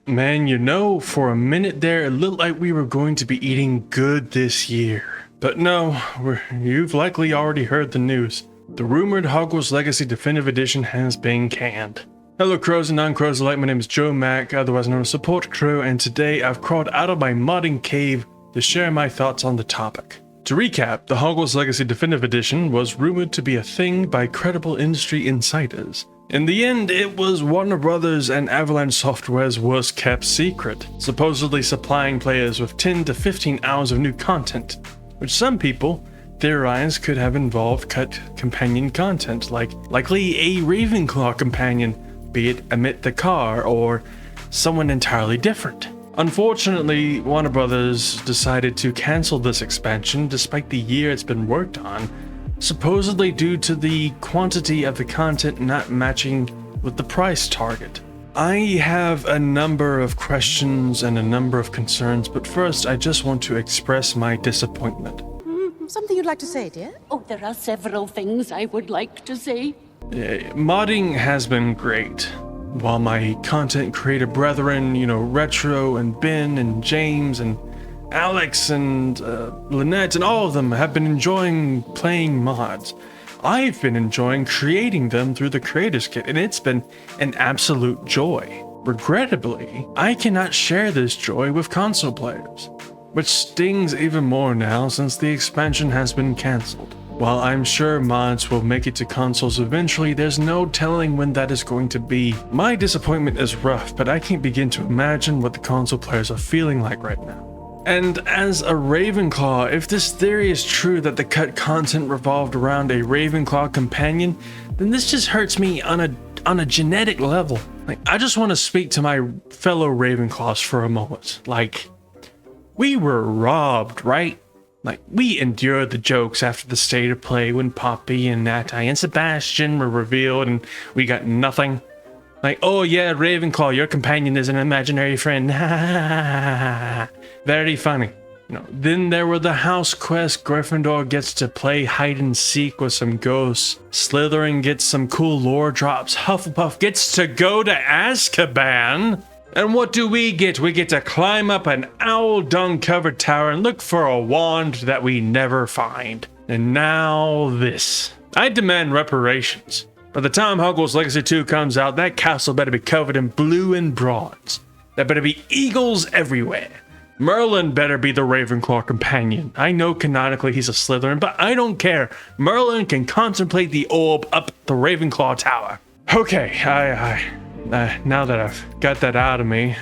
Man, for a minute there, it looked like we were going to be eating good this year. But no, you've likely already heard the news. The rumored Hogwarts Legacy Definitive Edition has been canned. Hello crows and non-crows alike, my name is Joe Mack, otherwise known as Support Crow, and today I've crawled out of my modding cave to share my thoughts on the topic. To recap, the Hogwarts Legacy Definitive Edition was rumored to be a thing by credible industry insiders. In the end, it was Warner Brothers and Avalanche Software's worst kept secret, supposedly supplying players with 10 to 15 hours of new content, which some people theorize could have involved cut companion content, likely a Ravenclaw companion, be it Amit the Car or someone entirely different. Unfortunately, Warner Brothers decided to cancel this expansion despite the year it's been worked on, supposedly due to the quantity of the content not matching with the price target. I have a number of questions and a number of concerns, but first I just want to express my disappointment. Something you'd like to say, dear? Oh, there are several things I would like to say. Modding has been great. While my content creator brethren, Retro and Ben and James and Alex and Lynette and all of them have been enjoying playing mods, I've been enjoying creating them through the Creators Kit, and it's been an absolute joy. Regrettably, I cannot share this joy with console players, which stings even more now since the expansion has been cancelled. While I'm sure mods will make it to consoles eventually, there's no telling when that is going to be. My disappointment is rough, but I can't begin to imagine what the console players are feeling like right now. And as a Ravenclaw, if this theory is true that the cut content revolved around a Ravenclaw companion, then this just hurts me on a genetic level. I just want to speak to my fellow Ravenclaws for a moment. We were robbed, right? We endured the jokes after the state of play when Poppy and Natai and Sebastian were revealed and we got nothing. Oh yeah, Ravenclaw, your companion is an imaginary friend. Very funny. Then there were the house quests. Gryffindor gets to play hide and seek with some ghosts. Slytherin gets some cool lore drops. Hufflepuff gets to go to Azkaban. And what do we get? We get to climb up an owl dung covered tower and look for a wand that we never find. And now this. I demand reparations. By the time Hogwarts Legacy 2 comes out, that castle better be covered in blue and bronze. There better be eagles everywhere. Merlin better be the Ravenclaw companion. I know canonically he's a Slytherin, but I don't care. Merlin can contemplate the orb up the Ravenclaw tower. Okay, now that I've got that out of me,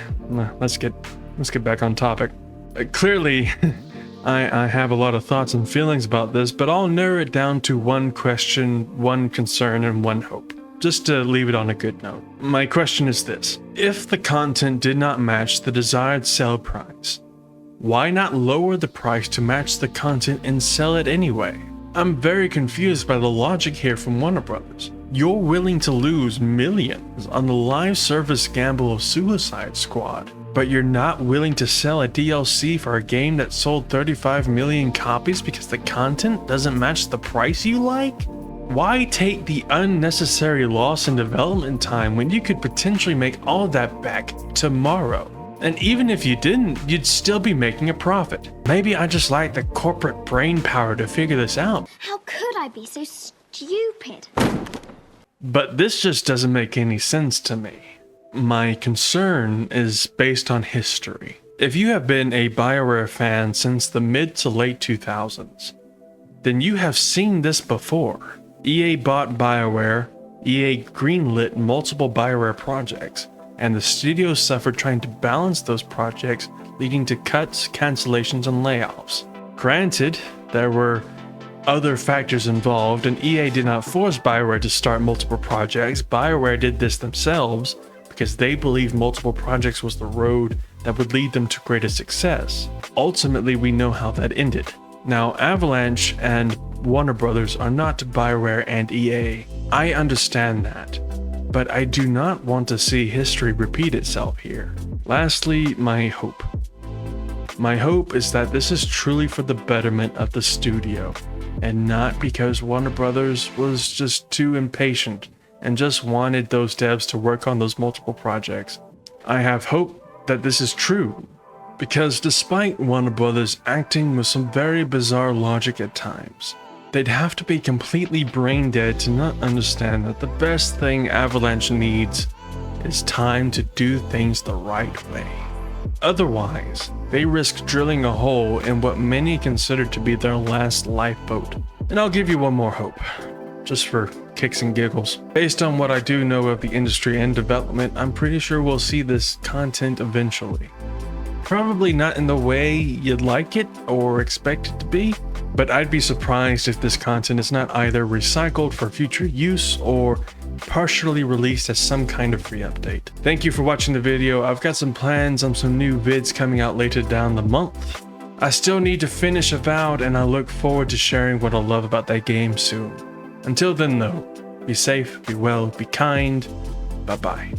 let's get back on topic. Clearly, I have a lot of thoughts and feelings about this, but I'll narrow it down to one question, one concern, and one hope. Just to leave it on a good note. My question is this: if the content did not match the desired sell price, why not lower the price to match the content and sell it anyway? I'm very confused by the logic here from Warner Brothers. You're willing to lose millions on the live service gamble of Suicide Squad, but you're not willing to sell a DLC for a game that sold 35 million copies because the content doesn't match the price you like? Why take the unnecessary loss in development time when you could potentially make all of that back tomorrow? And even if you didn't, you'd still be making a profit. Maybe I just lack the corporate brain power to figure this out. How could I be so stupid? But this just doesn't make any sense to me. My concern is based on history. If you have been a BioWare fan since the mid to late 2000s, then you have seen this before. EA bought BioWare, EA greenlit multiple BioWare projects, and the studio suffered trying to balance those projects, leading to cuts, cancellations, and layoffs. Granted, there were other factors involved, and EA did not force BioWare to start multiple projects. BioWare did this themselves because they believed multiple projects was the road that would lead them to greater success. Ultimately, we know how that ended. Now, Avalanche and Warner Brothers are not BioWare and EA. I understand that, but I do not want to see history repeat itself here. Lastly, my hope. My hope is that this is truly for the betterment of the studio, and not because Warner Brothers was just too impatient and just wanted those devs to work on those multiple projects. I have hope that this is true, because despite Warner Brothers acting with some very bizarre logic at times, they'd have to be completely brain dead to not understand that the best thing Avalanche needs is time to do things the right way. Otherwise, they risk drilling a hole in what many consider to be their last lifeboat. And I'll give you one more hope, just for kicks and giggles. Based on what I do know of the industry and development, I'm pretty sure we'll see this content eventually. Probably not in the way you'd like it or expect it to be, but I'd be surprised if this content is not either recycled for future use or partially released as some kind of free update. Thank you for watching the video. I've got some plans on some new vids coming out later down the month. I still need to finish Avowed, and I look forward to sharing what I love about that game soon. Until then though, be safe, be well, be kind, bye bye.